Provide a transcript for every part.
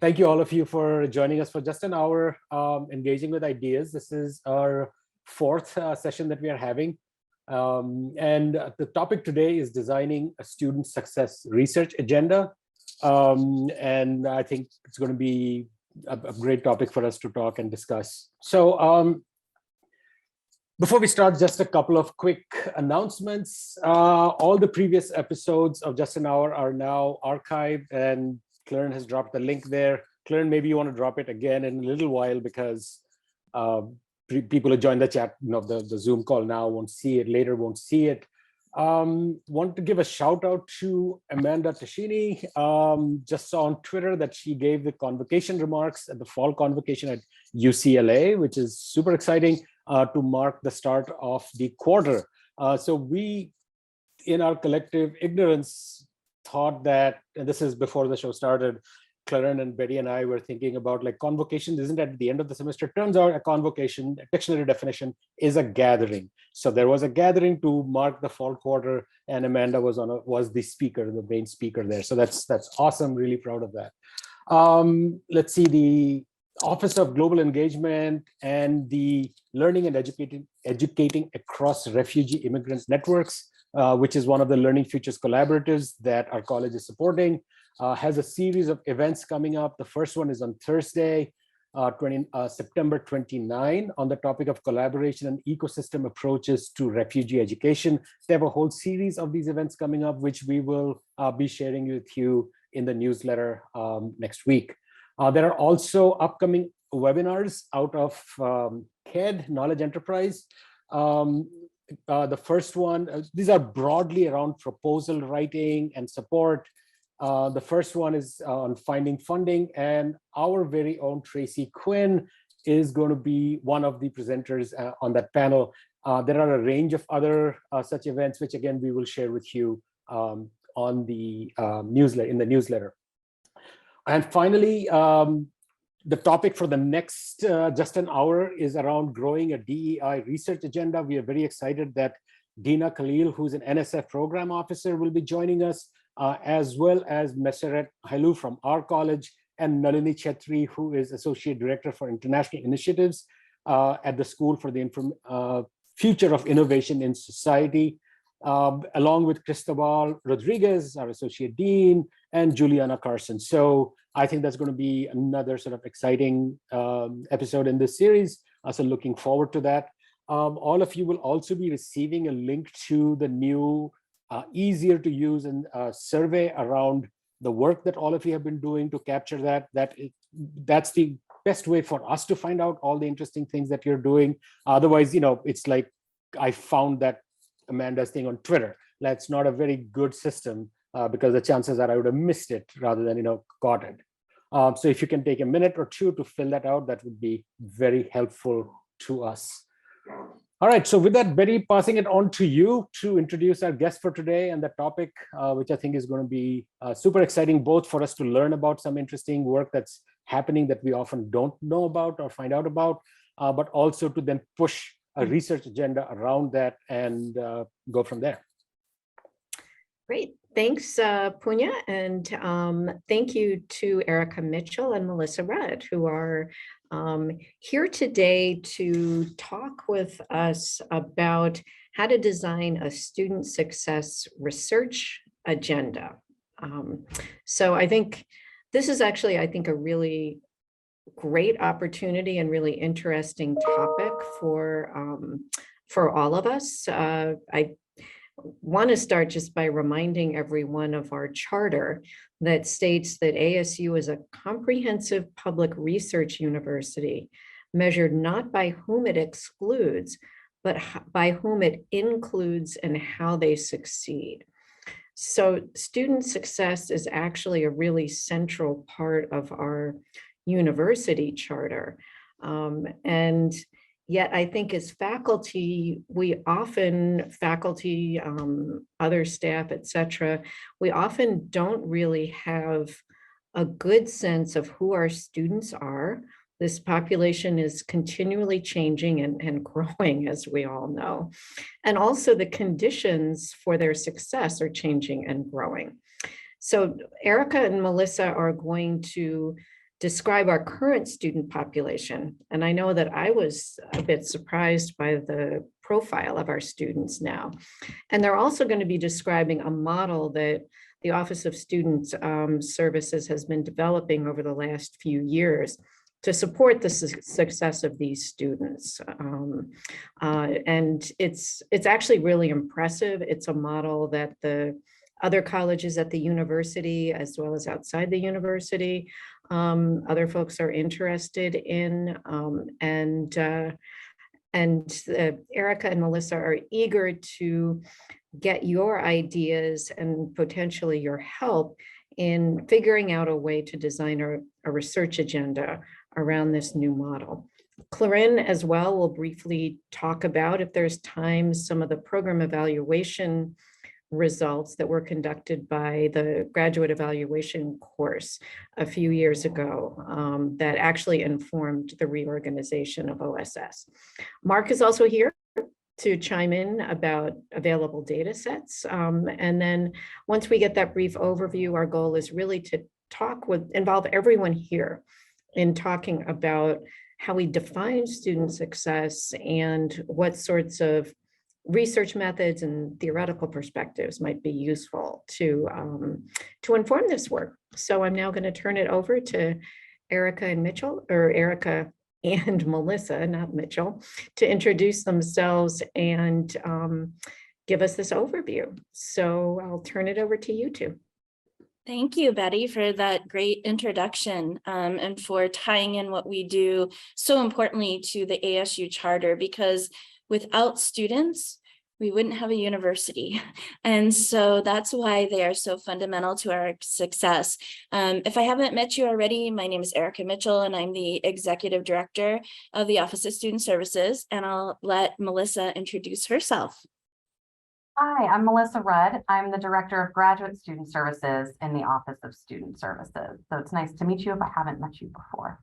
thank you all of you for joining us for just an hour, engaging with ideas. This is our fourth session that we are having. And the topic today is designing a student success research agenda. And I think it's going to be a great topic for us to talk and discuss. So before we start, just a couple of quick announcements. All the previous episodes of Just an Hour are now archived, and Claren has dropped the link there. Claren, maybe you want to drop it again in a little while, because people who join the chat, the Zoom call now won't see it, later won't see it. Want to give a shout out to Amanda Tashini. Just saw on Twitter that she gave the convocation remarks at the fall convocation at UCLA, which is super exciting, to mark the start of the quarter. So we, in our collective ignorance, thought that, and this is before the show started, Claren and Betty and I were thinking about, like, convocation isn't at the end of the semester. Turns out a convocation, a dictionary definition, is a gathering. So there was a gathering to mark the fall quarter, and Amanda was the speaker, the main speaker there. So that's awesome. Really proud of that. Let's see, the Office of Global Engagement and the Learning and Educating Across Refugee Immigrant Networks, which is one of the Learning Futures collaboratives that our college is supporting, has a series of events coming up. The first one is on Thursday, September 29, on the topic of collaboration and ecosystem approaches to refugee education. They have a whole series of these events coming up, which we will be sharing with you in the newsletter next week. There are also upcoming webinars out of KED, Knowledge Enterprise. The first one, these are broadly around proposal writing and support. The first one is on finding funding, and our very own Tracy Quinn is going to be one of the presenters on that panel. There are a range of other such events, which again we will share with you on the newsletter. And finally, the topic for the next Just an Hour is around growing a DEI research agenda. We are very excited that Dina Khalil, who's an NSF program officer, will be joining us, as well as Meseret Hailu from our college, and Nalini Chetri, who is Associate Director for International Initiatives at the School for the Future of Innovation in Society, along with Cristobal Rodriguez, our Associate Dean, and Juliana Carson. So I think that's going to be another sort of exciting episode in this series. So looking forward to that. All of you will also be receiving a link to the new, easier to use and survey around the work that all of you have been doing to capture that. That's the best way for us to find out all the interesting things that you're doing. Otherwise, it's like I found that Amanda's thing on Twitter. That's not a very good system, because the chances are I would have missed it rather than got it. So if you can take a minute or two to fill that out, that would be very helpful to us. All right, so with that, Betty, passing it on to you to introduce our guest for today and the topic, which I think is going to be super exciting, both for us to learn about some interesting work that's happening that we often don't know about or find out about, but also to then push a research agenda around that and go from there. Great. Thanks, Punya. And thank you to Erica Mitchell and Melissa Rudd, who are here today to talk with us about how to design a student success research agenda. So I think this is actually, a really great opportunity and really interesting topic for all of us. I want to start just by reminding everyone of our charter that states that ASU is a comprehensive public research university measured not by whom it excludes, but by whom it includes and how they succeed. So student success is actually a really central part of our university charter. And yet I think as faculty, other staff, et cetera, we often don't really have a good sense of who our students are. This population is continually changing and growing, as we all know. And also the conditions for their success are changing and growing. So Erica and Melissa are going to describe our current student population. And I know that I was a bit surprised by the profile of our students now. And they're also going to be describing a model that the Office of Student Services has been developing over the last few years to support the success of these students. And it's actually really impressive. It's a model that the other colleges at the university, as well as outside the university, other folks are interested in. Erica and Melissa are eager to get your ideas and potentially your help in figuring out a way to design a research agenda around this new model. Clarin as well will briefly talk about, if there's time, some of the program evaluation results that were conducted by the graduate evaluation course a few years ago that actually informed the reorganization of OSS. Mark is also here to chime in about available data sets. And then once we get that brief overview, our goal is really to involve everyone here in talking about how we define student success and what sorts of research methods and theoretical perspectives might be useful to inform this work. So I'm now going to turn it over to Erica and Mitchell, or Erica and Melissa, not Mitchell, to introduce themselves and give us this overview. So I'll turn it over to you two. Thank you, Betty, for that great introduction and for tying in what we do so importantly to the ASU charter, because without students, we wouldn't have a university. And so that's why they are so fundamental to our success. If I haven't met you already, my name is Erica Mitchell, and I'm the Executive Director of the Office of Student Services, and I'll let Melissa introduce herself. Hi, I'm Melissa Rudd. I'm the Director of Graduate Student Services in the Office of Student Services. So it's nice to meet you if I haven't met you before.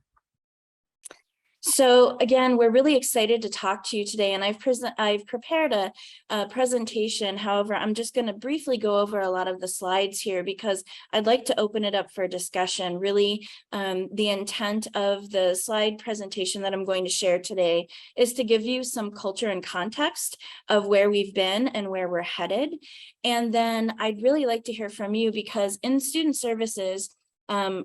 So again, we're really excited to talk to you today, and I've prepared a presentation. However, I'm just going to briefly go over a lot of the slides here because I'd like to open it up for discussion. Really, the intent of the slide presentation that I'm going to share today is to give you some culture and context of where we've been and where we're headed. And then I'd really like to hear from you, because in student services,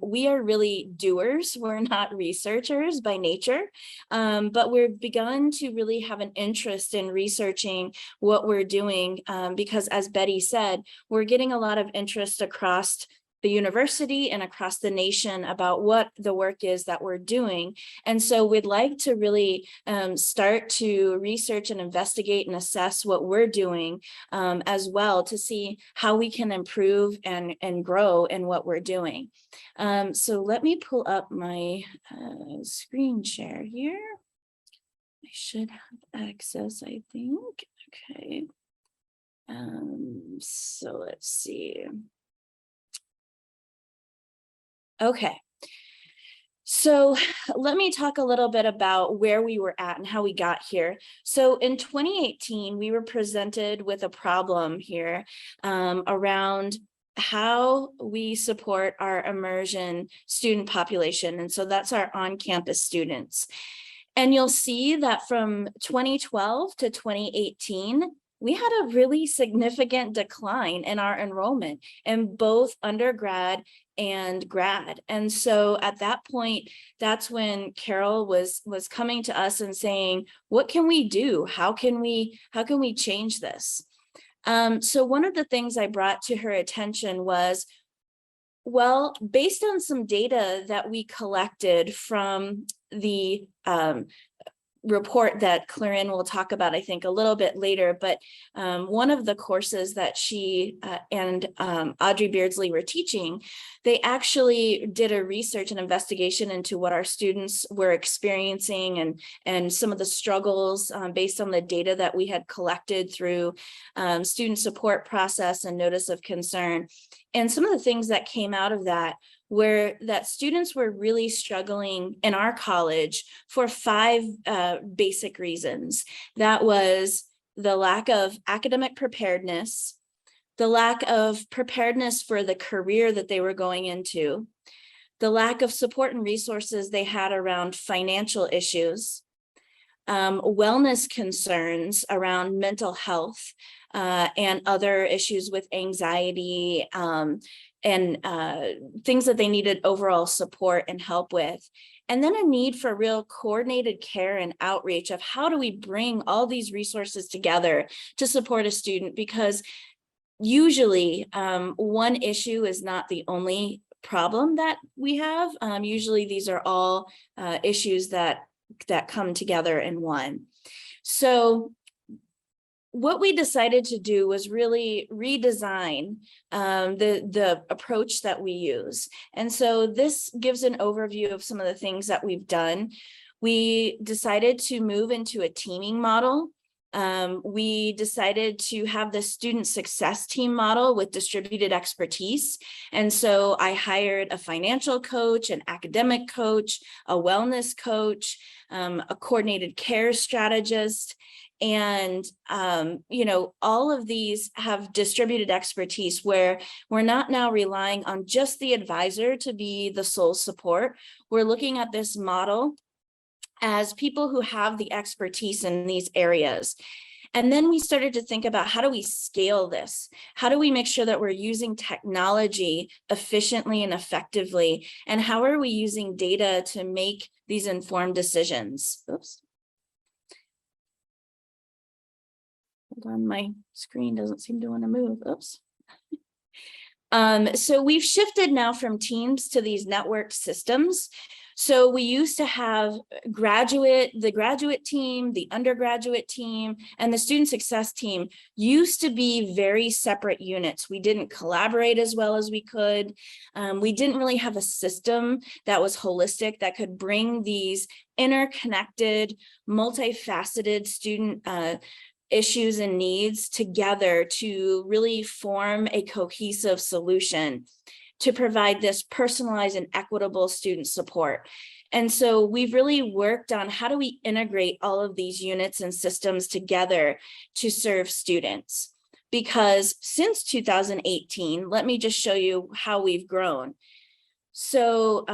we are really doers. We're not researchers by nature, but we've begun to really have an interest in researching what we're doing because, as Betty said, we're getting a lot of interest across the university and across the nation about what the work is that we're doing. And so we'd like to really start to research and investigate and assess what we're doing as well, to see how we can improve and grow in what we're doing. So let me pull up my screen share here. I should have access, I think. Okay. So let's see. Okay, so let me talk a little bit about where we were at and how we got here. So in 2018, we were presented with a problem here around how we support our immersion student population. And so that's our on-campus students. And you'll see that from 2012 to 2018, we had a really significant decline in our enrollment in both undergrad and grad. And so at that point, that's when Carol was coming to us and saying, what can we do? How can we change this? So one of the things I brought to her attention was, well, based on some data that we collected from the report that Clarin will talk about, I think, a little bit later, but one of the courses that she and Audrey Beardsley were teaching, they actually did a research and investigation into what our students were experiencing and some of the struggles based on the data that we had collected through student support process and notice of concern. And some of the things that came out of that were that students were really struggling in our college for 5 basic reasons. That was the lack of academic preparedness, the lack of preparedness for the career that they were going into, the lack of support and resources they had around financial issues, wellness concerns around mental health, and other issues with anxiety, and things that they needed overall support and help with. And then a need for real coordinated care and outreach of how do we bring all these resources together to support a student, because usually one issue is not the only problem that we have. Usually these are all issues that come together in one. So what we decided to do was really redesign the approach that we use. And so this gives an overview of some of the things that we've done. We decided to move into a teaming model. We decided to have the student success team model with distributed expertise. And so I hired a financial coach, an academic coach, a wellness coach, a coordinated care strategist. And, all of these have distributed expertise where we're not now relying on just the advisor to be the sole support. We're looking at this model as people who have the expertise in these areas. And then we started to think about, how do we scale this? How do we make sure that we're using technology efficiently and effectively? And how are we using data to make these informed decisions? Oops. Hold on, my screen doesn't seem to want to move. Oops. So we've shifted now from teams to these networked systems. So we used to have the graduate team, the undergraduate team, and the student success team used to be very separate units. We didn't collaborate as well as we could. We didn't really have a system that was holistic that could bring these interconnected, multifaceted student issues and needs together to really form a cohesive solution to provide this personalized and equitable student support. And so we've really worked on, how do we integrate all of these units and systems together to serve students? Because since 2018, let me just show you how we've grown. So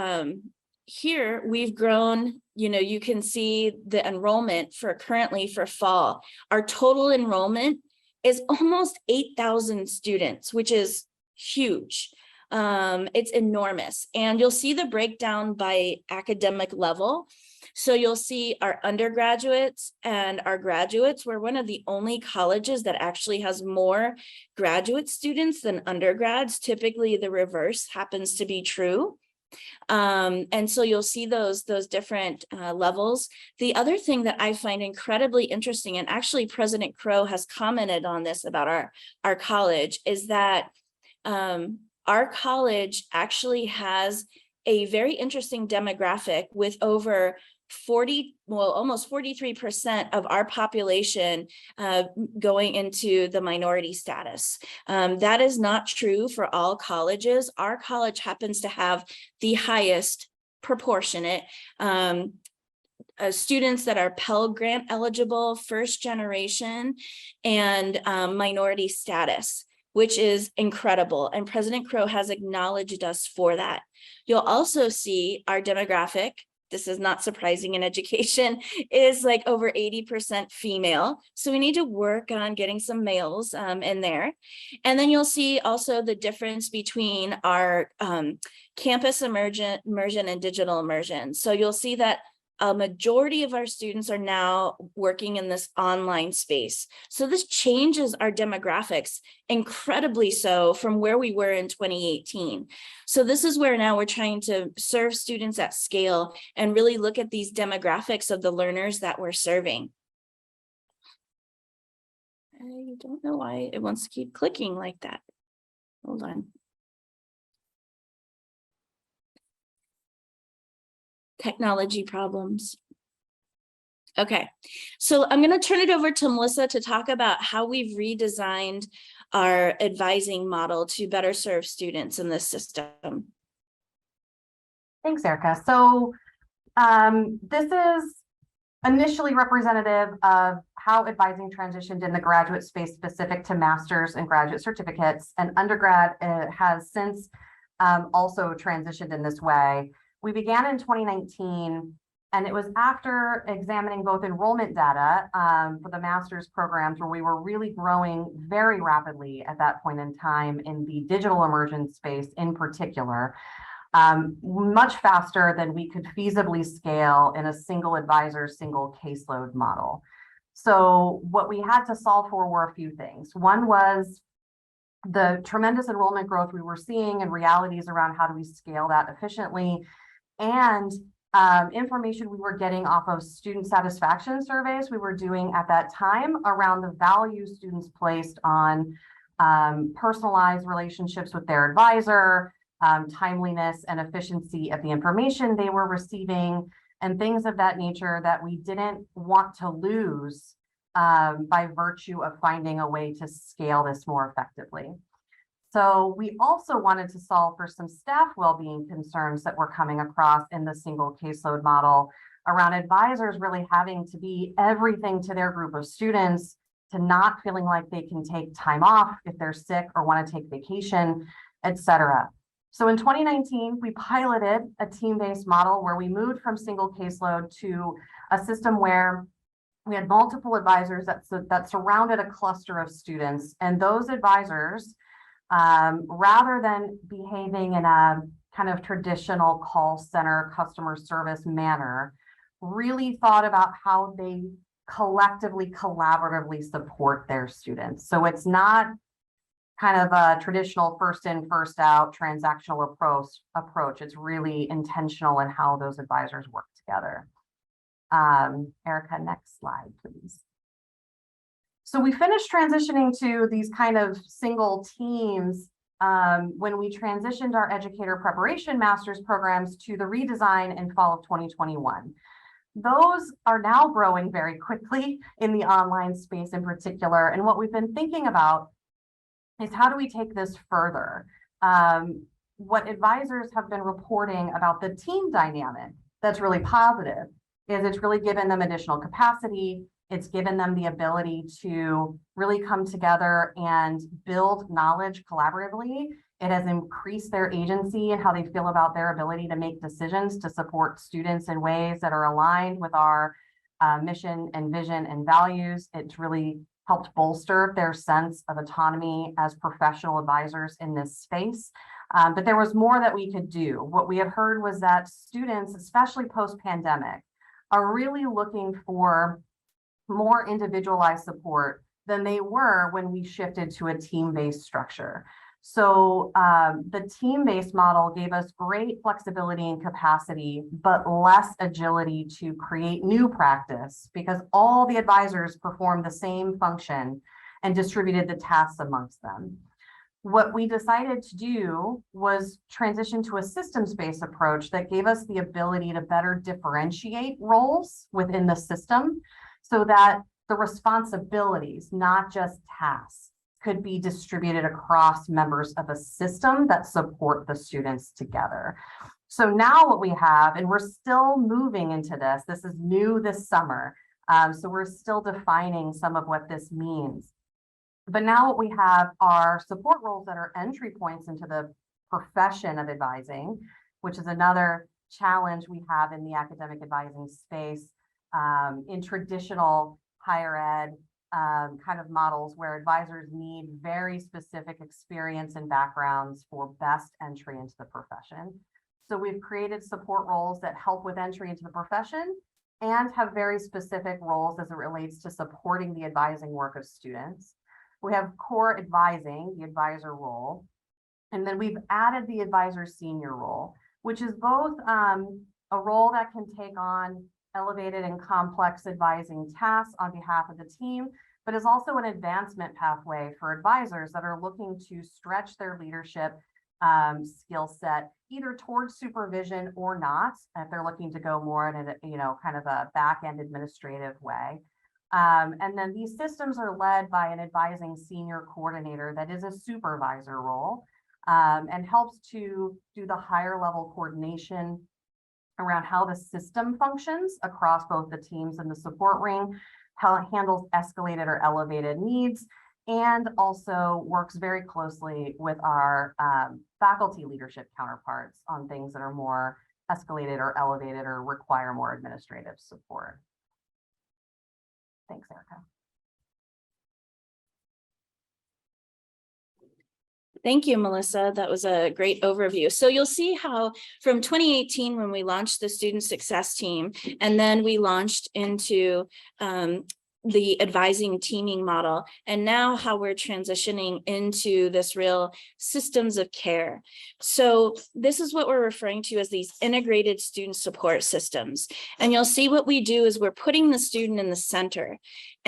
here we've grown, you can see the enrollment currently for fall. Our total enrollment is almost 8,000 students, which is huge. It's enormous. And you'll see the breakdown by academic level. So you'll see our undergraduates and our graduates. We're one of the only colleges that actually has more graduate students than undergrads. Typically the reverse happens to be true. And so you'll see those different levels. The other thing that I find incredibly interesting, and actually President Crow has commented on this about our college, is that our college actually has a very interesting demographic with over almost 43% of our population going into the minority status. That is not true for all colleges. Our college happens to have the highest proportionate students that are Pell Grant eligible, first generation, and minority status, which is incredible. And President Crow has acknowledged us for that. You'll also see our demographic. This is not surprising in education, is like over 80% female. So we need to work on getting some males in there. And then you'll see also the difference between our campus immersion and digital immersion. So you'll see that a majority of our students are now working in this online space. So this changes our demographics incredibly so from where we were in 2018. So this is where now we're trying to serve students at scale and really look at these demographics of the learners that we're serving. I don't know why it wants to keep clicking like that. Hold on. Technology problems. Okay, so I'm going to turn it over to Melissa to talk about how we've redesigned our advising model to better serve students in this system. Thanks, Erica. So this is initially representative of how advising transitioned in the graduate space specific to master's and graduate certificates, and undergrad has since also transitioned in this way. We began in 2019, and it was after examining both enrollment data for the master's programs, where we were really growing very rapidly at that point in time in the digital immersion space in particular, much faster than we could feasibly scale in a single advisor, single caseload model. So what we had to solve for were a few things. One was the tremendous enrollment growth we were seeing and realities around how do we scale that efficiently, and information we were getting off of student satisfaction surveys we were doing at that time around the value students placed on personalized relationships with their advisor, timeliness and efficiency of the information they were receiving, and things of that nature that we didn't want to lose by virtue of finding a way to scale this more effectively. So we also wanted to solve for some staff well-being concerns that were coming across in the single caseload model around advisors really having to be everything to their group of students, to not feeling like they can take time off if they're sick or want to take vacation, etc. So in 2019, we piloted a team-based model where we moved from single caseload to a system where we had multiple advisors that surrounded a cluster of students, and those advisors, rather than behaving in a kind of traditional call center customer service manner, really thought about how they collectively, collaboratively support their students. So it's not kind of a traditional first in, first out transactional approach. It's really intentional in how those advisors work together. Erica, next slide, please. So we finished transitioning to these kind of single teams when we transitioned our educator preparation master's programs to the redesign in fall of 2021. Those are now growing very quickly in the online space in particular. And what we've been thinking about is how do we take this further? What advisors have been reporting about the team dynamic that's really positive is it's really given them additional capacity. It's given them the ability to really come together and build knowledge collaboratively. It has increased their agency and how they feel about their ability to make decisions to support students in ways that are aligned with our mission and vision and values. It's really helped bolster their sense of autonomy as professional advisors in this space. But there was more that we could do. What we had heard was that students, especially post-pandemic, are really looking for more individualized support than they were when we shifted to a team-based structure. So the team-based model gave us great flexibility and capacity, but less agility to create new practice because all the advisors performed the same function and distributed the tasks amongst them. What we decided to do was transition to a systems-based approach that gave us the ability to better differentiate roles within the system so that the responsibilities, not just tasks, could be distributed across members of a system that support the students together. So now what we have, and we're still moving into this, this is new this summer, so we're still defining some of what this means. But now what we have are support roles that are entry points into the profession of advising, which is another challenge we have in the academic advising space in traditional higher ed kind of models where advisors need very specific experience and backgrounds for best entry into the profession. So we've created support roles that help with entry into the profession and have very specific roles as it relates to supporting the advising work of students. We have core advising, the advisor role, and then we've added the advisor senior role, which is both a role that can take on elevated and complex advising tasks on behalf of the team, but is also an advancement pathway for advisors that are looking to stretch their leadership skill set either towards supervision or not, if they're looking to go more in a kind of a back-end administrative way. And then these systems are led by an advising senior coordinator that is a supervisor role and helps to do the higher level coordination around how the system functions across both the teams and the support ring, how it handles escalated or elevated needs, and also works very closely with our faculty leadership counterparts on things that are more escalated or elevated or require more administrative support. Thanks, Erica. Thank you, Melissa. That was a great overview. So you'll see how from 2018, when we launched the student success team, and then we launched into the advising teaming model, and now how we're transitioning into this real systems of care. So this is what we're referring to as these integrated student support systems. And you'll see what we do is we're putting the student in the center,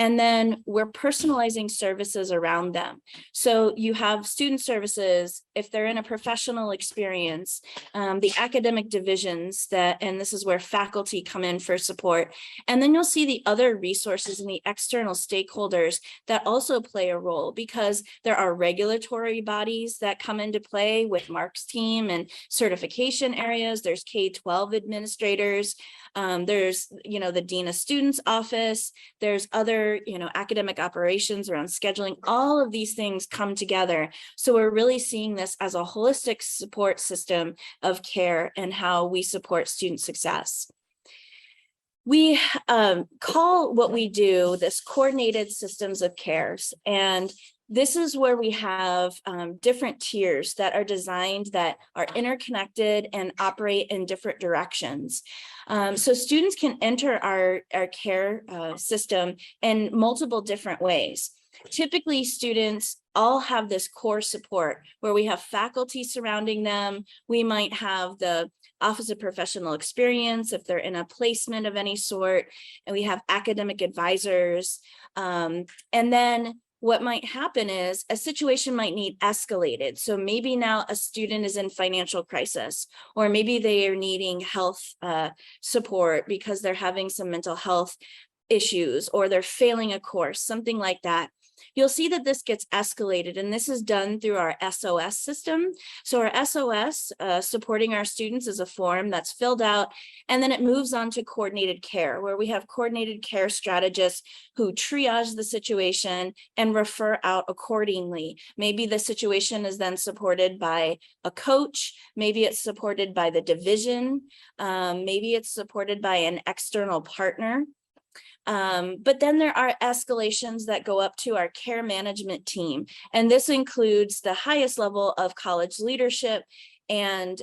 and then we're personalizing services around them. So you have student services, if they're in a professional experience, the academic divisions and this is where faculty come in for support. And then you'll see the other resources and the external stakeholders that also play a role, because there are regulatory bodies that come into play with Mark's team and certification areas. There's K-12 administrators. There's, the Dean of Students office. There's other, academic operations around scheduling. All of these things come together. So we're really seeing this as a holistic support system of care and how we support student success. We call what we do this coordinated systems of cares. And this is where we have different tiers that are designed that are interconnected and operate in different directions. So students can enter our care system in multiple different ways. Typically, students all have this core support where we have faculty surrounding them. We might have the Office of Professional Experience if they're in a placement of any sort, and we have academic advisors. And then what might happen is a situation might need escalated. So maybe now a student is in financial crisis, or maybe they are needing health support because they're having some mental health issues, or they're failing a course, something like that. You'll see that this gets escalated, and this is done through our SOS system. So our SOS, supporting our students, is a form that's filled out, and then it moves on to coordinated care, where we have coordinated care strategists who triage the situation and refer out accordingly. Maybe the situation is then supported by a coach, maybe it's supported by the division, maybe it's supported by an external partner. But then there are escalations that go up to our care management team. And this includes the highest level of college leadership and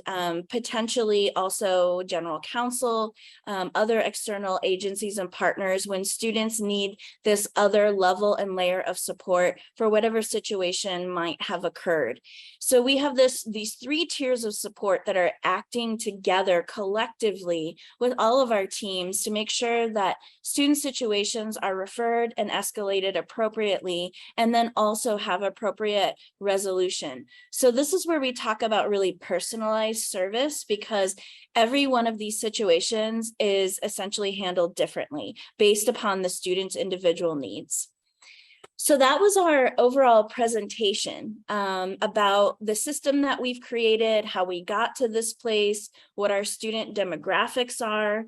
potentially also general counsel, other external agencies and partners when students need this other level and layer of support for whatever situation might have occurred. So we have these three tiers of support that are acting together collectively with all of our teams to make sure that student situations are referred and escalated appropriately, and then also have appropriate resolution. So this is where we talk about really personalized service, because every one of these situations is essentially handled differently based upon the student's individual needs. So that was our overall presentation about the system that we've created, how we got to this place, what our student demographics are,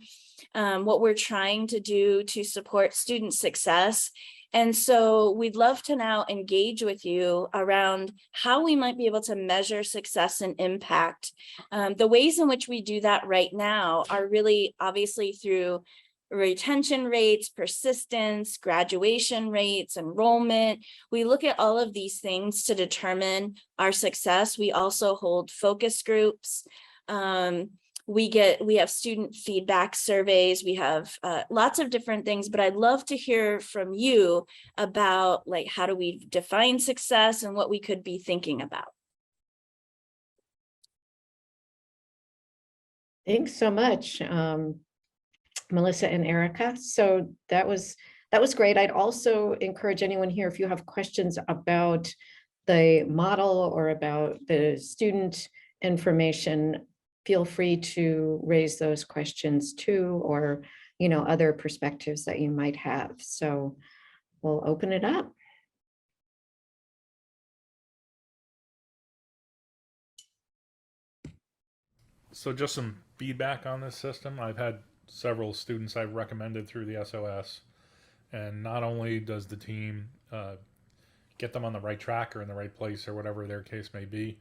what we're trying to do to support student success. And so we'd love to now engage with you around how we might be able to measure success and impact. The ways in which we do that right now are really obviously through retention rates, persistence, graduation rates, enrollment. We look at all of these things to determine our success. We also hold focus groups. We have student feedback surveys. We have lots of different things, but I'd love to hear from you about how do we define success and what we could be thinking about. Thanks so much, Melissa and Erica. So that was great. I'd also encourage anyone here, if you have questions about the model or about the student information, feel free to raise those questions too, or other perspectives that you might have. So we'll open it up. So just some feedback on this system. I've had several students I've recommended through the SOS, and not only does the team get them on the right track or in the right place or whatever their case may be.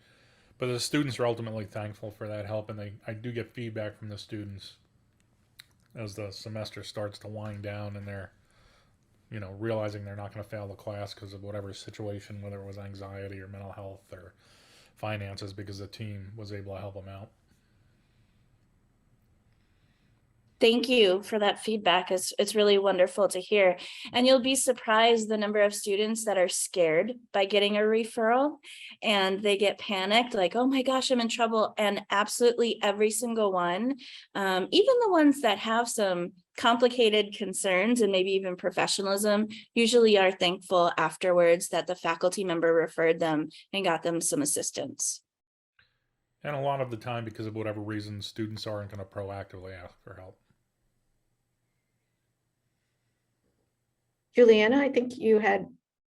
But the students are ultimately thankful for that help, and I do get feedback from the students as the semester starts to wind down and they're, realizing they're not going to fail the class because of whatever situation, whether it was anxiety or mental health or finances, because the team was able to help them out. Thank you for that feedback. It's really wonderful to hear. And you'll be surprised the number of students that are scared by getting a referral and they get panicked, like, oh my gosh, I'm in trouble. And absolutely every single one, even the ones that have some complicated concerns and maybe even professionalism, usually are thankful afterwards that the faculty member referred them and got them some assistance. And a lot of the time, because of whatever reason, students aren't going to proactively ask for help. Juliana, I think you had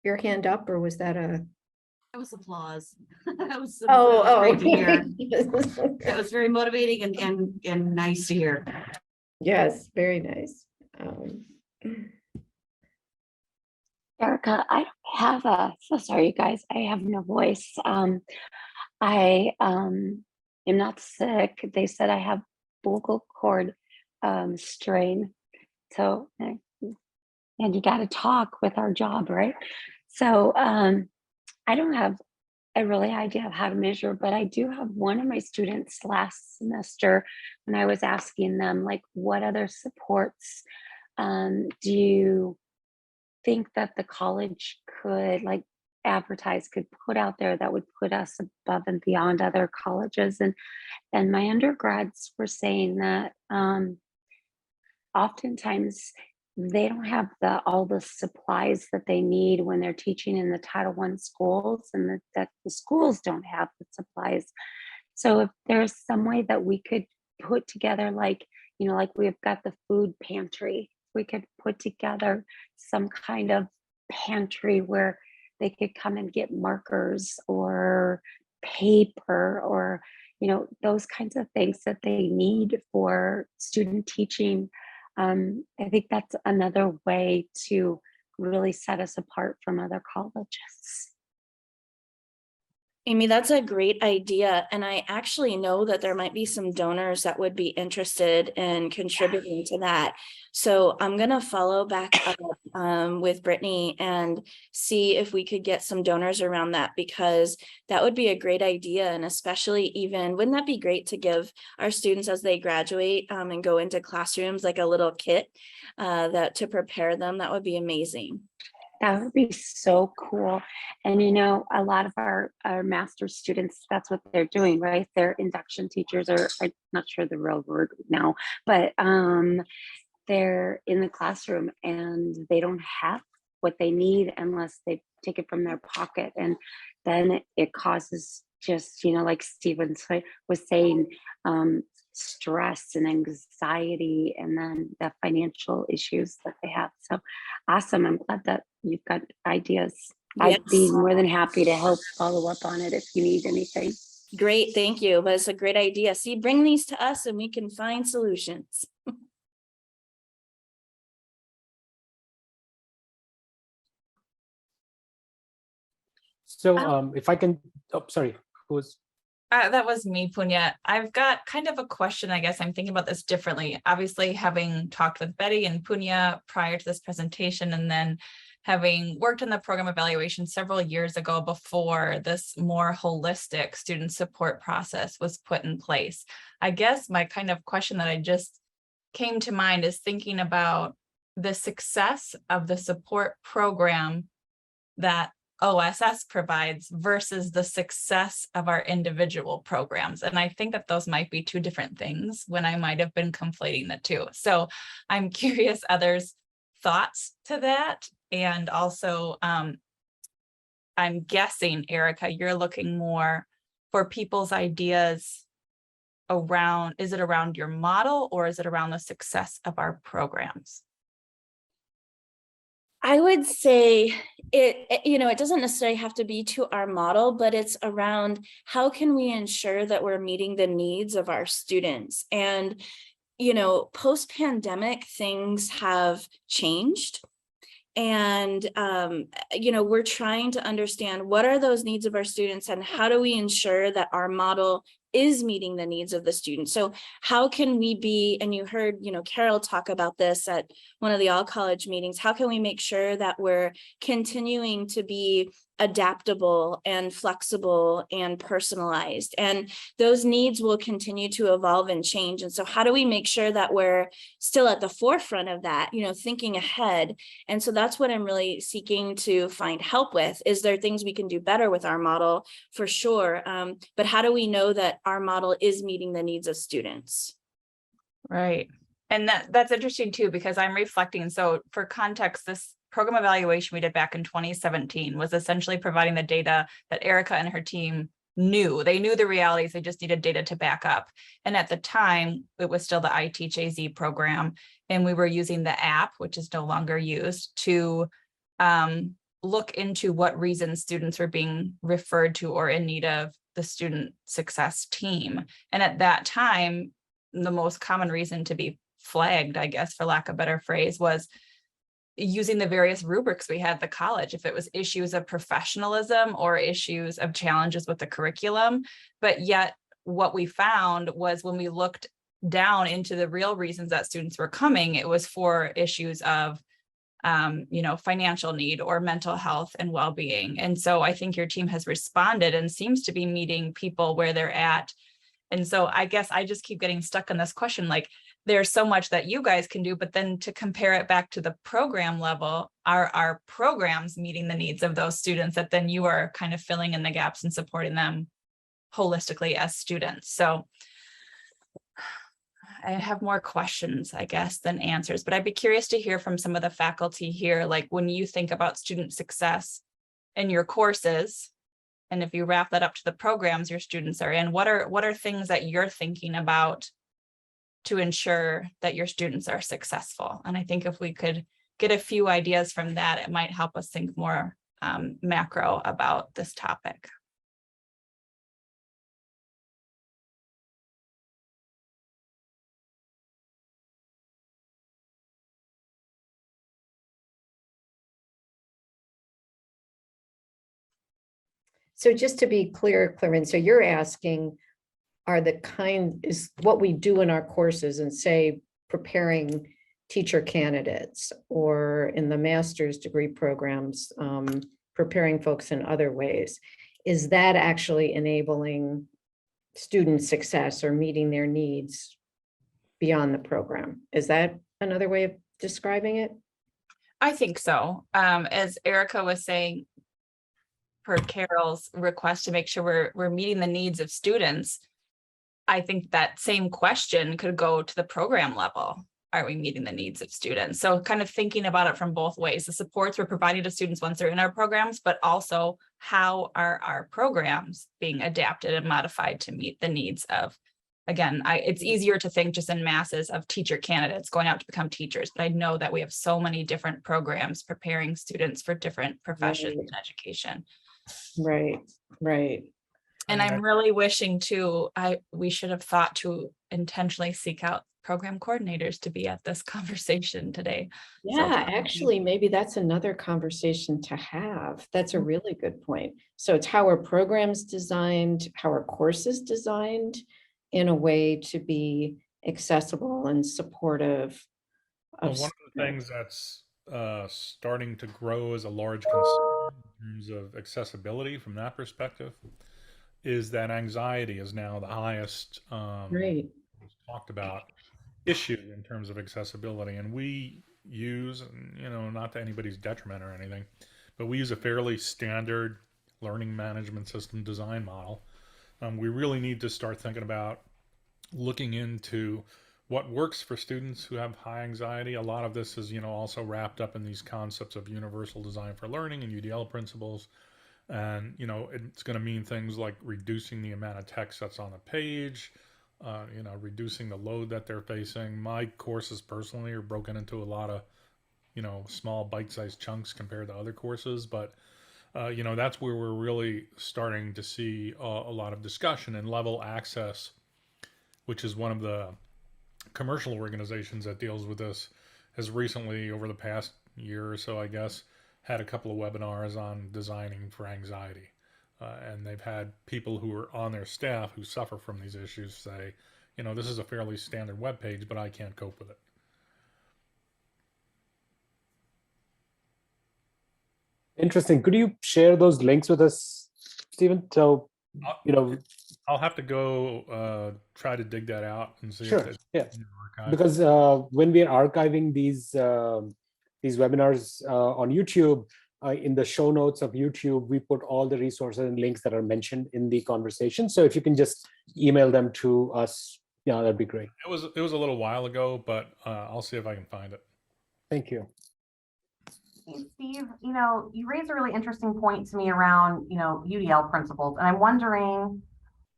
your hand up, or was that a? That was applause. That was Oh, great to hear. That was very motivating and nice to hear. Yes, very nice. Erica, I have so sorry, you guys, I have no voice. I am not sick. They said I have vocal cord strain. So, and you got to talk with our job, right? So I don't have a really idea of how to measure, but I do have one of my students last semester when I was asking them, like, what other supports do you think that the college could advertise, could put out there that would put us above and beyond other colleges? And my undergrads were saying that oftentimes they don't have all the supplies that they need when they're teaching in the Title I schools, and that the schools don't have the supplies. So if there's some way that we could put together, like we've got the food pantry, we could put together some kind of pantry where they could come and get markers or paper or, those kinds of things that they need for student teaching. I think that's another way to really set us apart from other colleges. Amy, that's a great idea. And I actually know that there might be some donors that would be interested in contributing to that. So I'm going to follow back up with Brittany and see if we could get some donors around that, because that would be a great idea. And especially even, wouldn't that be great to give our students as they graduate and go into classrooms, like a little kit that to prepare them? That would be amazing. That would be so cool. And a lot of our master's students, that's what they're doing, right? They're induction teachers, or I'm not sure the real word now, but they're in the classroom and they don't have what they need unless they take it from their pocket. And then it causes just, like Stephen was saying, stress and anxiety, and then the financial issues that they have. So awesome. I'm glad that you've got ideas. Yes. I'd be more than happy to help follow up on it if you need anything. Great, thank you. But it's a great idea. See, bring these to us and we can find solutions. So if I can, sorry, who's? That was me, Punya. I've got kind of a question. I guess I'm thinking about this differently. Obviously, having talked with Betty and Punya prior to this presentation, and then having worked in the program evaluation several years ago before this more holistic student support process was put in place. I guess my kind of question that I just came to mind is thinking about the success of the support program that OSS provides versus the success of our individual programs. And I think that those might be two different things when I might have been conflating the two. So I'm curious others' thoughts to that. And also, I'm guessing, Erica, you're looking more for people's ideas around, is it around your model or is it around the success of our programs? I would say it doesn't necessarily have to be to our model, but it's around how can we ensure that we're meeting the needs of our students. And, post-pandemic, things have changed. And, we're trying to understand what are those needs of our students and how do we ensure that our model is meeting the needs of the students. So how can we be, and you heard, Carol talk about this at one of the all college meetings, how can we make sure that we're continuing to be adaptable and flexible and personalized, and those needs will continue to evolve and change. And so how do we make sure that we're still at the forefront of that, thinking ahead? And so that's what I'm really seeking to find help with. Is there things we can do better with our model? For sure. But how do we know that our model is meeting the needs of students? Right. And that's interesting too, because I'm reflecting. So for context, this program evaluation we did back in 2017 was essentially providing the data that Erica and her team knew. They knew the realities, they just needed data to back up. And at the time, it was still the iTeachAZ program. And we were using the app, which is no longer used, to look into what reasons students were being referred to or in need of the student success team. And at that time, the most common reason to be flagged, I guess, for lack of a better phrase, was using the various rubrics we had at the college, if it was issues of professionalism or issues of challenges with the curriculum. But yet what we found was when we looked down into the real reasons that students were coming, it was for issues of financial need or mental health and well-being. And so I think your team has responded and seems to be meeting people where they're at. And so I guess I just keep getting stuck on this question, like, there's so much that you guys can do, but then to compare it back to the program level, are our programs meeting the needs of those students that then you are kind of filling in the gaps and supporting them holistically as students? So I have more questions, I guess, than answers, but I'd be curious to hear from some of the faculty here, like when you think about student success in your courses, and if you wrap that up to the programs your students are in, what are things that you're thinking about to ensure that your students are successful? And I think if we could get a few ideas from that, it might help us think more macro about this topic. So just to be clear, Clarin, so you're asking, is what we do in our courses and say preparing teacher candidates, or in the master's degree programs, preparing folks in other ways, is that actually enabling student success or meeting their needs beyond the program? Is that another way of describing it? I think so. As Erica was saying, per Carol's request to make sure we're meeting the needs of students, I think that same question could go to the program level. Are we meeting the needs of students? So kind of thinking about it from both ways, the supports we're providing to students once they're in our programs, but also how are our programs being adapted and modified to meet the needs of, again, it's easier to think just in masses of teacher candidates going out to become teachers, but I know that we have so many different programs preparing students for different professions and education. Right. And I'm really wishing too, we should have thought to intentionally seek out program coordinators to be at this conversation today. Yeah, actually, maybe that's another conversation to have. That's a really good point. So it's how are programs designed, how are courses designed in a way to be accessible and supportive of One of the things that's starting to grow as a large concern in terms of accessibility from that perspective is that anxiety is now the highest Right. talked about issue in terms of accessibility. And we use, not to anybody's detriment or anything, but we use a fairly standard learning management system design model. We really need to start thinking about looking into what works for students who have high anxiety. A lot of this is, also wrapped up in these concepts of universal design for learning and UDL principles. And, it's going to mean things like reducing the amount of text that's on the page, reducing the load that they're facing. My courses personally are broken into a lot of, small bite-sized chunks compared to other courses. But, that's where we're really starting to see a lot of discussion. And Level Access, which is one of the commercial organizations that deals with this, has recently, over the past year or so, I guess, had a couple of webinars on designing for anxiety. And they've had people who are on their staff who suffer from these issues say, this is a fairly standard web page, but I can't cope with it. Interesting. Could you share those links with us, Stephen? So, I'll have to go try to dig that out and see sure, if it's yeah. in the archive. Because when we are archiving these webinars on YouTube, in the show notes of YouTube, we put all the resources and links that are mentioned in the conversation. So if you can just email them to us, that'd be great. It was a little while ago, but I'll see if I can find it. Thank you. Hey, Steve, you raised a really interesting point to me around, UDL principles. And I'm wondering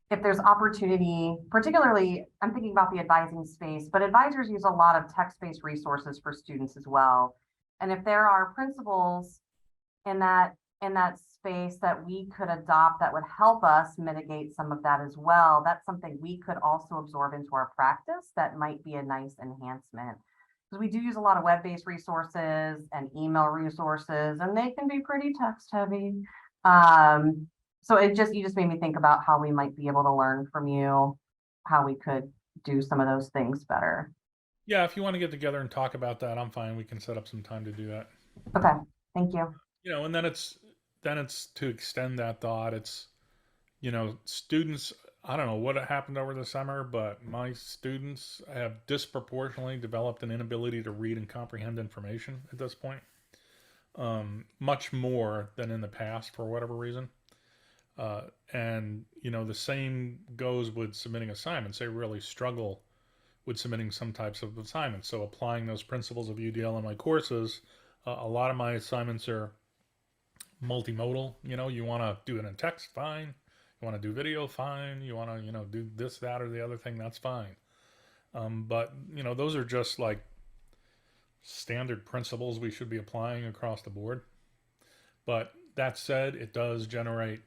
if there's opportunity, particularly, I'm thinking about the advising space, but advisors use a lot of text-based resources for students as well. And if there are principles in that space that we could adopt that would help us mitigate some of that as well, that's something we could also absorb into our practice that might be a nice enhancement. Because we do use a lot of web-based resources and email resources, and they can be pretty text heavy. So you just made me think about how we might be able to learn from you, how we could do some of those things better. Yeah, if you want to get together and talk about that, I'm fine. We can set up some time to do that. Okay, thank you. And then it's to extend that thought. It's, students, I don't know what happened over the summer, but my students have disproportionately developed an inability to read and comprehend information at this point. Much more than in the past for whatever reason. And, the same goes with submitting assignments. They really struggle with submitting some types of assignments. So applying those principles of UDL in my courses, a lot of my assignments are multimodal. You want to do it in text, fine. You want to do video, fine. You want to, do this, that, or the other thing, that's fine. But, those are just like standard principles we should be applying across the board. But that said, it does generate,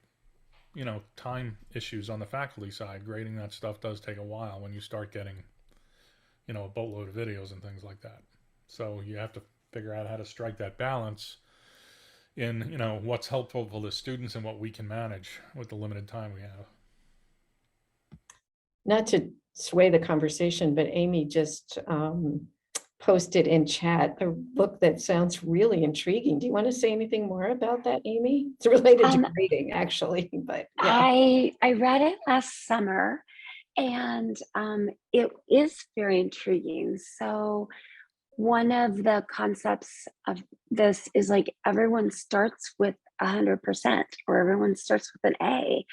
time issues on the faculty side. Grading that stuff does take a while when you start getting, a boatload of videos and things like that. So you have to figure out how to strike that balance in, what's helpful for the students and what we can manage with the limited time we have. Not to sway the conversation, but Amy just posted in chat a book that sounds really intriguing. Do you want to say anything more about that, Amy? It's related to grading, actually, but yeah. I read it last summer, and it is very intriguing. So one of the concepts of this is like everyone starts with 100%, or everyone starts with an A,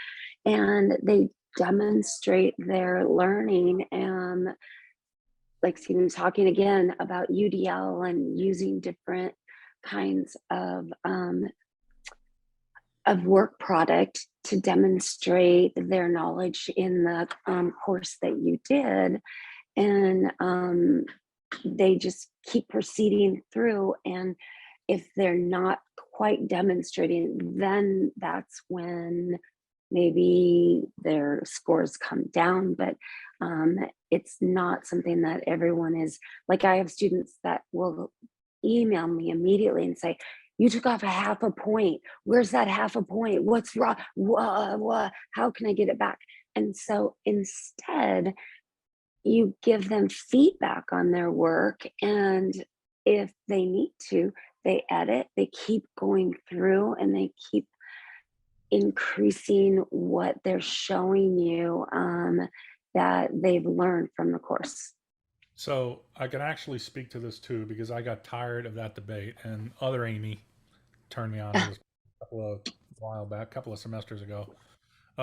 and they demonstrate their learning. And like Stephen's talking again about UDL and using different kinds of work product to demonstrate their knowledge in the course that you did. And they just keep proceeding through. And if they're not quite demonstrating, then that's when maybe their scores come down. But it's not something that everyone is like. I have students that will email me immediately and say, you took off a half a point. Where's that half a point? What's wrong? How can I get it back? And so instead, you give them feedback on their work. And if they need to, they edit, they keep going through, and they keep increasing what they're showing you that they've learned from the course. So I can actually speak to this too, because I got tired of that debate, and other Amy turned me on to this a couple of semesters ago.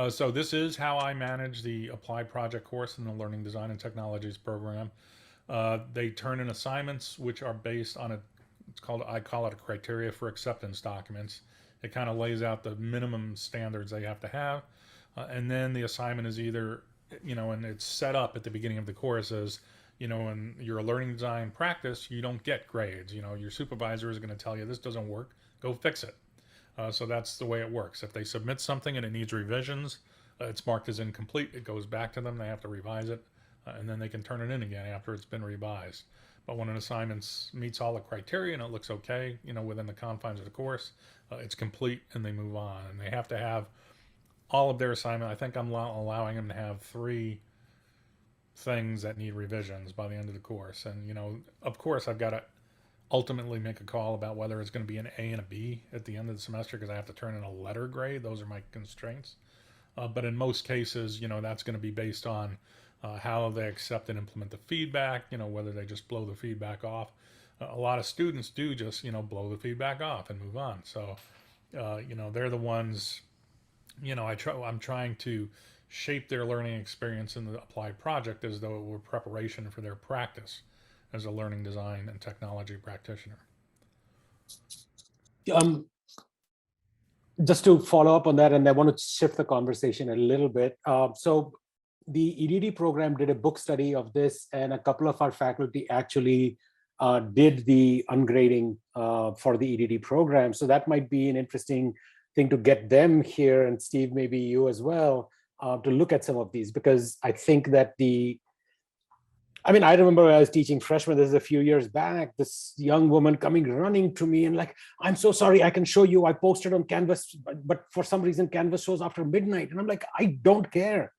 So this is how I manage the applied project course in the Learning Design and Technologies program. They turn in assignments which are based on I call it a criteria for acceptance documents. It kind of lays out the minimum standards they have to have. And then the assignment is either, and it's set up at the beginning of the course as, in your learning design practice, you don't get grades. Your supervisor is going to tell you this doesn't work, go fix it. So that's the way it works. If they submit something and it needs revisions, it's marked as incomplete. It goes back to them. They have to revise it, and then they can turn it in again after it's been revised. But when an assignment meets all the criteria and it looks okay, within the confines of the course, it's complete and they move on. And they have to have all of their assignment. I think I'm allowing them to have 3 things that need revisions by the end of the course. And, of course, I've got to ultimately make a call about whether it's going to be an A and a B at the end of the semester because I have to turn in a letter grade. Those are my constraints. But in most cases, that's going to be based on how they accept and implement the feedback, whether they just blow the feedback off. A lot of students do just, blow the feedback off and move on. So, they're the ones, I'm trying to shape their learning experience in the applied project as though it were preparation for their practice as a learning design and technology practitioner. Just to follow up on that, and I want to shift the conversation a little bit. So the EDD program did a book study of this, and a couple of our faculty actually did the ungrading for the EDD program. So that might be an interesting thing to get them here, and Steve, maybe you as well, to look at some of these, because I think that I remember when I was teaching freshmen, this is a few years back, this young woman coming running to me and like, I'm so sorry, I can show you, I posted on Canvas, but for some reason Canvas shows after midnight. And I'm like, I don't care.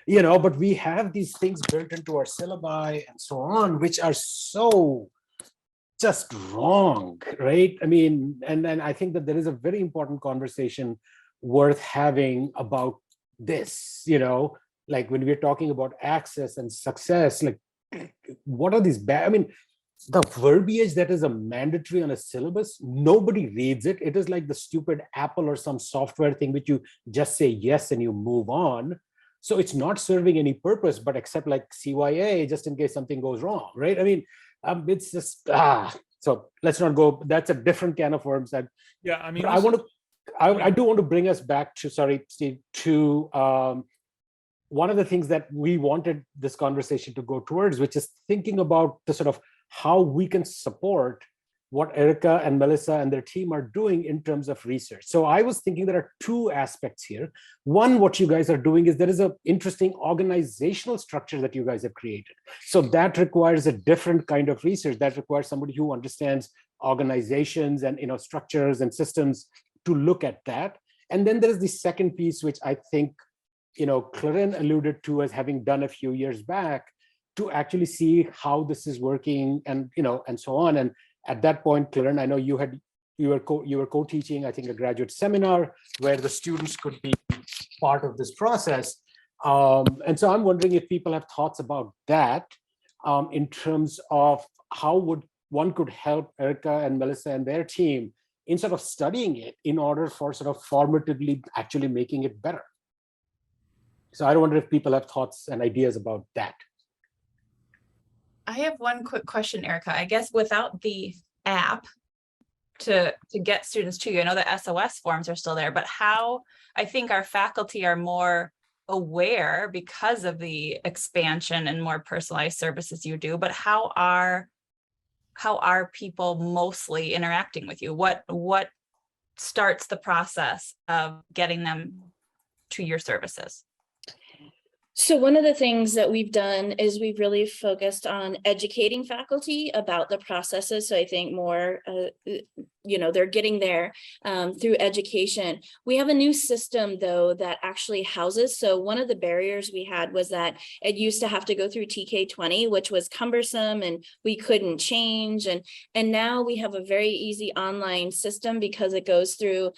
But we have these things built into our syllabi and so on, which are so just wrong, right? And then I think that there is a very important conversation worth having about this, like when we're talking about access and success, like what are these bad, the verbiage that is a mandatory on a syllabus, nobody reads it. It is like the stupid Apple or some software thing, which you just say yes and you move on. So it's not serving any purpose, but except like CYA, just in case something goes wrong, right? It's just, so let's not go, that's a different can of worms. I do want to bring us back to, sorry, Steve, to one of the things that we wanted this conversation to go towards, which is thinking about the sort of how we can support what Erica and Melissa and their team are doing in terms of research. So I was thinking there are 2 aspects here. One, what you guys are doing is there is an interesting organizational structure that you guys have created. So that requires a different kind of research. That requires somebody who understands organizations and structures and systems to look at that. And then there is the second piece, which I think Clarin alluded to as having done a few years back, to actually see how this is working and and so on. And at that point, Clarin, I know you were co-teaching, I think, a graduate seminar where the students could be part of this process. And so I'm wondering if people have thoughts about that in terms of how one could help Erica and Melissa and their team in sort of studying it in order for sort of formatively actually making it better. So I wonder if people have thoughts and ideas about that. I have one quick question, Erica. I guess without the app to get students to you, I know the SOS forms are still there, but how, I think our faculty are more aware because of the expansion and more personalized services you do, but how are people mostly interacting with you? What starts the process of getting them to your services? So one of the things that we've done is we've really focused on educating faculty about the processes. So I think more, they're getting there through education. We have a new system, though, that actually houses. So one of the barriers we had was that it used to have to go through TK20, which was cumbersome and we couldn't change. And now we have a very easy online system because it goes through,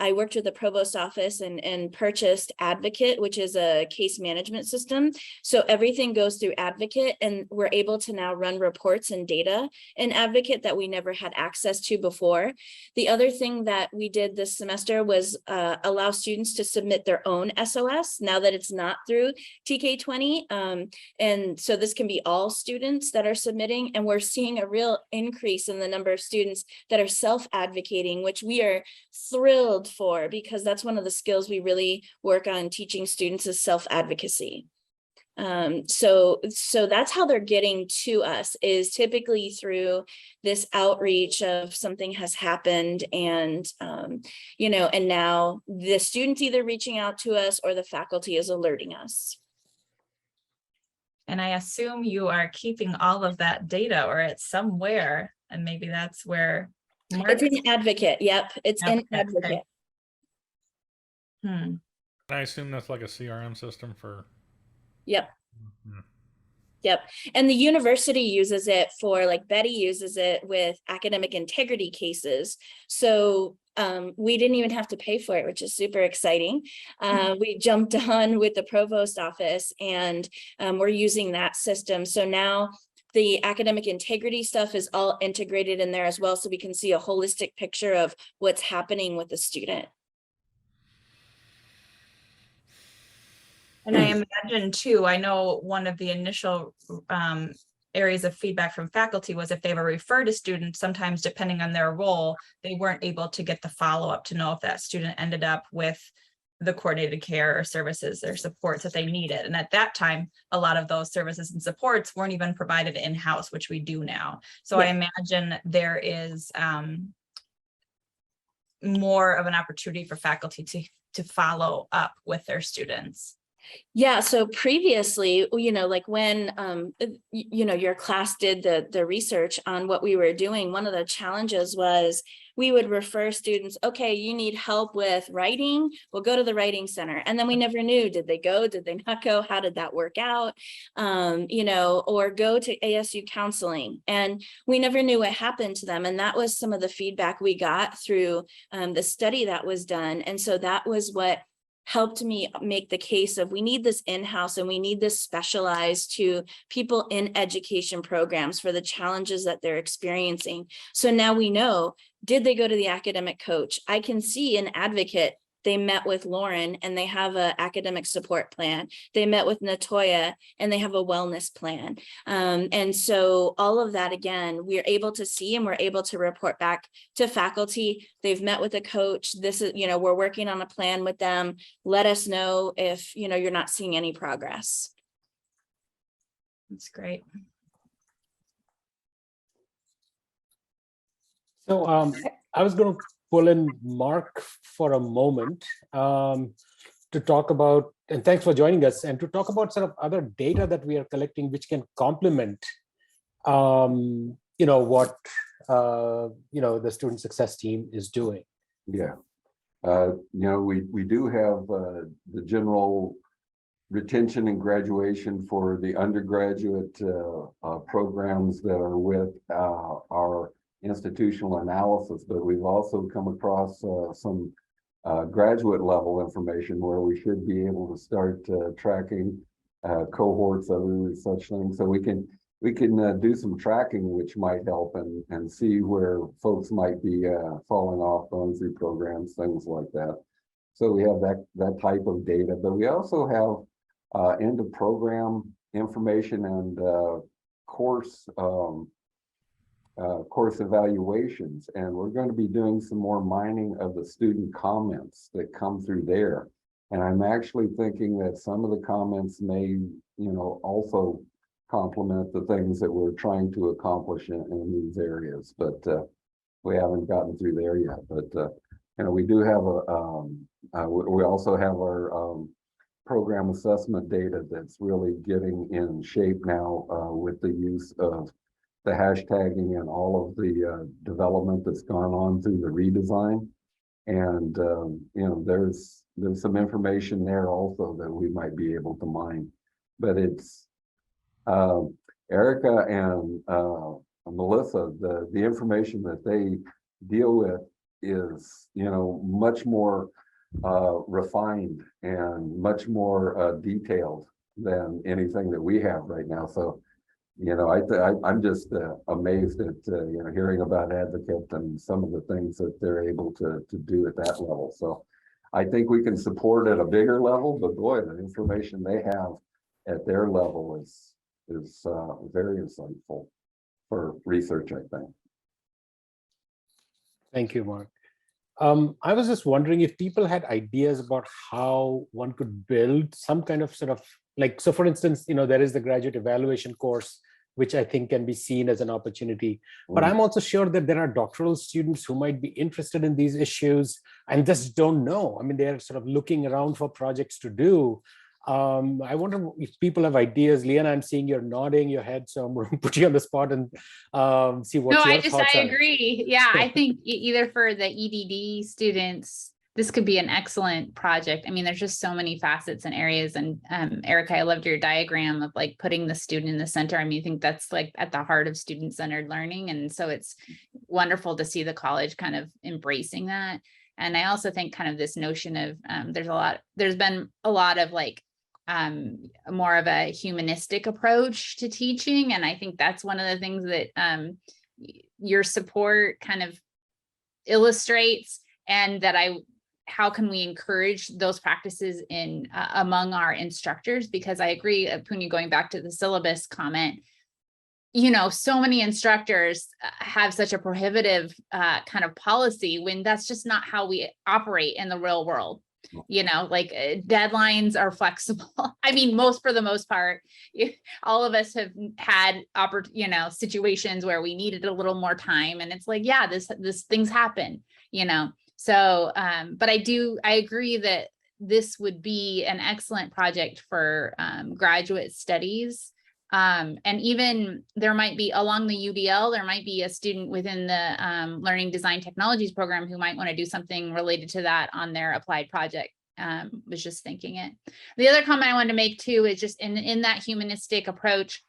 I worked with the provost office and purchased Advocate, which is a case management system. So everything goes through Advocate, and we're able to now run reports and data in Advocate that we never had access to before. The other thing that we did this semester was allow students to submit their own SOS now that it's not through TK20. And so this can be all students that are submitting, and we're seeing a real increase in the number of students that are self-advocating, which we are thrilled for, because that's one of the skills we really work on teaching students is self-advocacy. So that's how they're getting to us, is typically through this outreach of something has happened, and and now the students either reaching out to us or the faculty is alerting us. And I assume you are keeping all of that data, or it's somewhere, and maybe that's where. It's in Advocate. Yep, it's in Okay, okay. Advocate. I assume that's like a CRM system for. Yep. Hmm. Yep. And the university uses it for, like, Betty uses it with academic integrity cases. So we didn't even have to pay for it, which is super exciting. We jumped on with the provost office, and we're using that system. So now the academic integrity stuff is all integrated in there as well. So we can see a holistic picture of what's happening with the student. And I imagine too, I know one of the initial areas of feedback from faculty was if they were referred a student, sometimes depending on their role, they weren't able to get the follow-up to know if that student ended up with the coordinated care or services or supports that they needed. And at that time, a lot of those services and supports weren't even provided in-house, which we do now. So Yeah. I imagine there is more of an opportunity for faculty to follow up with their students. Yeah, so previously, like when, your class did the research on what we were doing, one of the challenges was we would refer students, okay, you need help with writing, we'll go to the writing center. And then we never knew, did they go, did they not go? How did that work out? Or go to ASU counseling. And we never knew what happened to them. And that was some of the feedback we got through the study that was done. And so that was what helped me make the case of we need this in-house and we need this specialized to people in education programs for the challenges that they're experiencing. So now we know, did they go to the academic coach? I can see an advocate. They met with Lauren and they have an academic support plan. They met with Natoya and they have a wellness plan. And so all of that, again, we're able to see and we're able to report back to faculty. They've met with a coach. This is, we're working on a plan with them. Let us know if, you're not seeing any progress. That's great. So I was going to pull in Mark for a moment to talk about, and thanks for joining us, and to talk about sort of other data that we are collecting, which can complement, what, the student success team is doing. Yeah. We do have the general retention and graduation for the undergraduate programs that are with our institutional analysis, but we've also come across some graduate level information where we should be able to start tracking cohorts of such things. So we can do some tracking, which might help and see where folks might be falling off, going through programs, things like that. So we have that type of data, but we also have end of program information and course evaluations, and we're going to be doing some more mining of the student comments that come through there. And I'm actually thinking that some of the comments may, also complement the things that we're trying to accomplish in these areas, but we haven't gotten through there yet. But we do have we also have our program assessment data that's really getting in shape now with the use of the hashtagging and all of the development that's gone on through the redesign. And, there's some information there also that we might be able to mine. But it's Erica and Melissa, the information that they deal with is, much more refined and much more detailed than anything that we have right now. So, I'm just amazed at hearing about Advocate and some of the things that they're able to do at that level. So I think we can support at a bigger level, but boy, the information they have at their level is very insightful for research, I think. Thank you, Mark. I was just wondering if people had ideas about how one could build some kind of sort of so for instance, there is the graduate evaluation course, which I think can be seen as an opportunity. But I'm also sure that there are doctoral students who might be interested in these issues and just don't know. I mean, they're sort of looking around for projects to do. I wonder if people have ideas. Leanna, I'm seeing you're nodding your head, so I'm going to put you on the spot and see what No, your thoughts I are. agree. Yeah, I think either for the EDD students, this could be an excellent project. I mean, there's just so many facets and areas. And Erica, I loved your diagram of like putting the student in the center. I mean, I think that's like at the heart of student-centered learning. And so it's wonderful to see the college kind of embracing that. And I also think kind of this notion of there's been a lot of like more of a humanistic approach to teaching. And I think that's one of the things that your support kind of illustrates, and that how can we encourage those practices in among our instructors? Because I agree, Punya, going back to the syllabus comment, so many instructors have such a prohibitive kind of policy when that's just not how we operate in the real world. Like deadlines are flexible. I mean, for the most part, all of us have had situations where we needed a little more time, and it's like, yeah, this things happen, So, but I agree that this would be an excellent project for graduate studies. And even there might be along the UDL, there might be a student within the Learning Design Technologies program who might want to do something related to that on their applied project. Was just thinking it. The other comment I wanted to make too is just in that humanistic approach,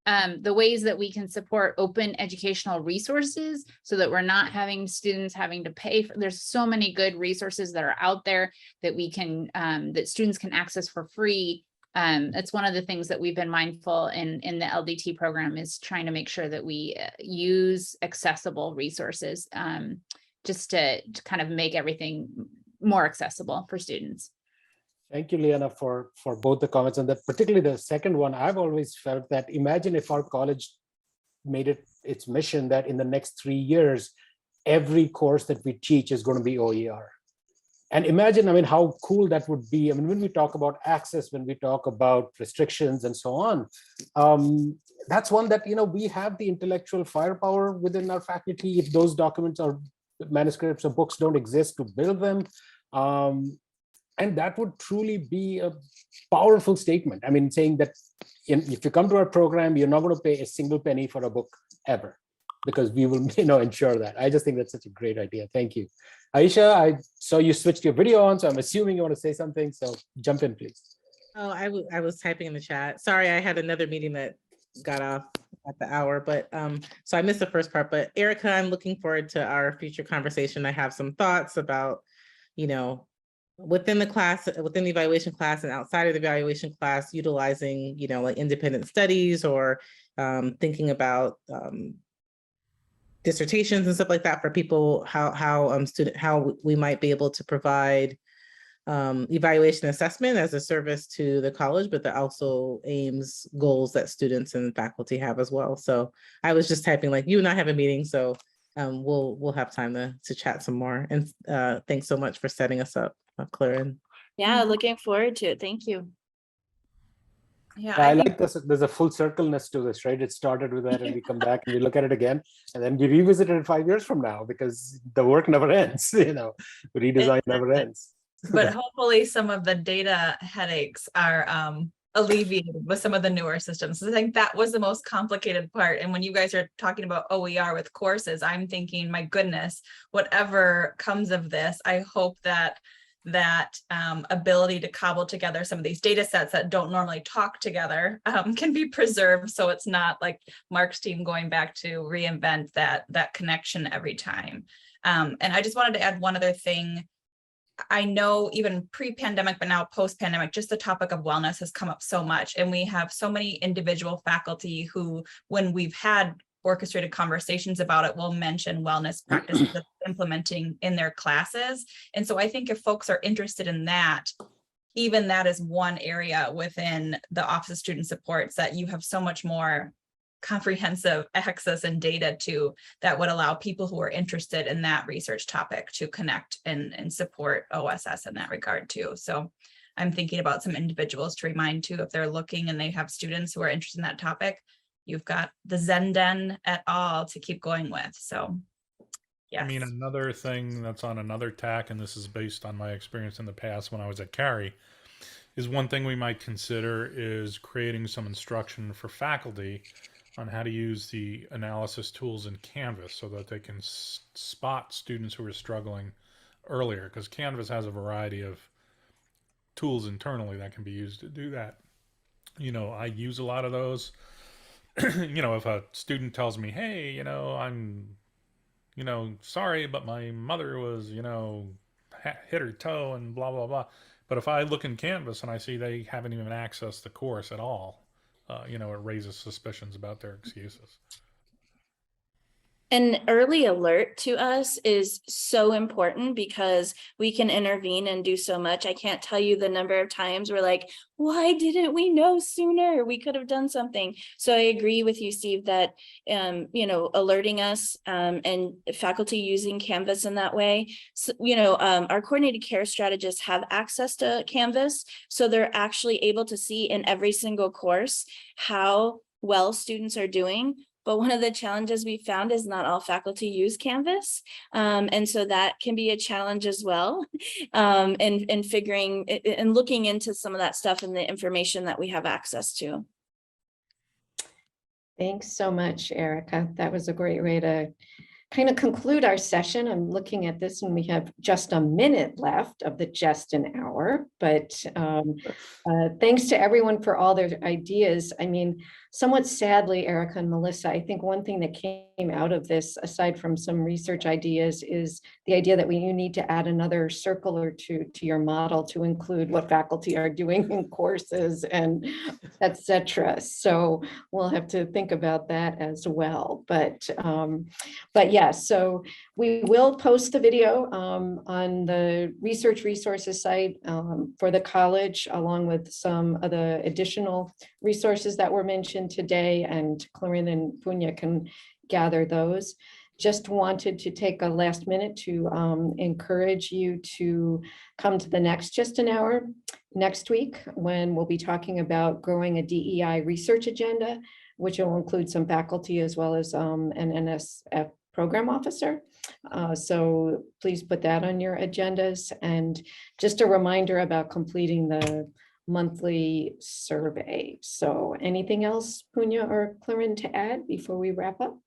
the ways that we can support open educational resources so that we're not having students having to pay for. There's so many good resources that are out there that we can that students can access for free. That's one of the things that we've been mindful in the LDT program, is trying to make sure that we use accessible resources just to kind of make everything more accessible for students. Thank you, Leanna, for both the comments, and that particularly the second one. I've always felt that imagine if our college made it its mission that in the next 3 years, every course that we teach is going to be OER. And imagine, how cool that would be. When we talk about access, when we talk about restrictions and so on, that's one that, we have the intellectual firepower within our faculty. If those documents or manuscripts or books don't exist, to build them. And that would truly be a powerful statement. Saying that if you come to our program, you're not going to pay a single penny for a book ever, because we will, ensure that. I just think that's such a great idea. Thank you. Aisha, I saw you switched your video on, so I'm assuming you want to say something. So jump in, please. Oh, I was typing in the chat. Sorry, I had another meeting that got off at the hour, but so I missed the first part. But Erica, I'm looking forward to our future conversation. I have some thoughts about, within the class, within the evaluation class and outside of the evaluation class, utilizing, like independent studies or thinking about dissertations and stuff like that for people, how we might be able to provide evaluation assessment as a service to the college, but that also aims goals that students and faculty have as well. So I was just typing, like, you and I have a meeting, so we'll have time to chat some more. And thanks so much for setting us up, Claren. Yeah, looking forward to it. Thank you. Yeah, I like this. There's a full circleness to this, right? It started with that, and we come back and we look at it again, and then we revisit it 5 years from now, because the work never ends. Redesign never ends. But hopefully some of the data headaches are alleviated with some of the newer systems. So I think that was the most complicated part. And when you guys are talking about OER with courses, I'm thinking, my goodness, whatever comes of this, I hope that ability to cobble together some of these data sets that don't normally talk together can be preserved, so it's not like Mark's team going back to reinvent that connection every time. And I just wanted to add one other thing. I know even pre-pandemic, but now post-pandemic, just the topic of wellness has come up so much. And we have so many individual faculty who, when we've had orchestrated conversations about it, will mention wellness practices that they're implementing in their classes. And so I think if folks are interested in that, even that is one area within the Office of Student Supports that you have so much more comprehensive access and data to, that would allow people who are interested in that research topic to connect and support OSS in that regard too. So I'm thinking about some individuals to remind too, if they're looking and they have students who are interested in that topic, you've got the Zenden et al. To keep going with. So yes. I mean, another thing that's on another tack, and this is based on my experience in the past when I was at Cary, is one thing we might consider is creating some instruction for faculty on how to use the analysis tools in Canvas so that they can spot students who are struggling earlier, because Canvas has a variety of tools internally that can be used to do that. You know, I use a lot of those. You know, if a student tells me, hey, you know, I'm, you know, sorry, but my mother was, you know, hit her toe and blah, blah, blah. But if I look in Canvas and I see they haven't even accessed the course at all, you know, it raises suspicions about their excuses. An early alert to us is so important because we can intervene and do so much. I can't tell you the number of times we're like, why didn't we know sooner? We could have done something. So I agree with you, Steve, that, you know, alerting us and faculty using Canvas in that way. So, you know, our coordinated care strategists have access to Canvas. So they're actually able to see in every single course how well students are doing. But one of the challenges we found is not all faculty use Canvas. And so that can be a challenge as well. And figuring and looking into some of that stuff and the information that we have access to. Thanks so much, Erica. That was a great way to kind of conclude our session. I'm looking at this and we have just a minute left of the just an hour, but thanks to everyone for all their ideas. I mean, somewhat sadly, Erica and Melissa, I think one thing that came out of this, aside from some research ideas, is the idea that you need to add another circle or two to your model to include what faculty are doing in courses and etc. So we'll have to think about that as well. But yeah, so we will post the video on the research resources site for the college, along with some of the additional resources that were mentioned today, and Clarin and Punya can gather those. Just wanted to take a last minute to encourage you to come to the next Just an Hour next week, when we'll be talking about growing a DEI research agenda, which will include some faculty as well as an NSF program officer. So please put that on your agendas. And just a reminder about completing the monthly survey. So anything else, Punya or Clarin, to add before we wrap up?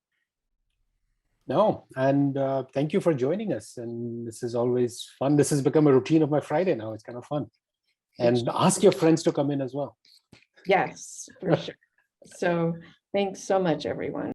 No, and thank you for joining us. And this is always fun. This has become a routine of my Friday now. It's kind of fun. And ask your friends to come in as well. Yes, for sure. So thanks so much, everyone.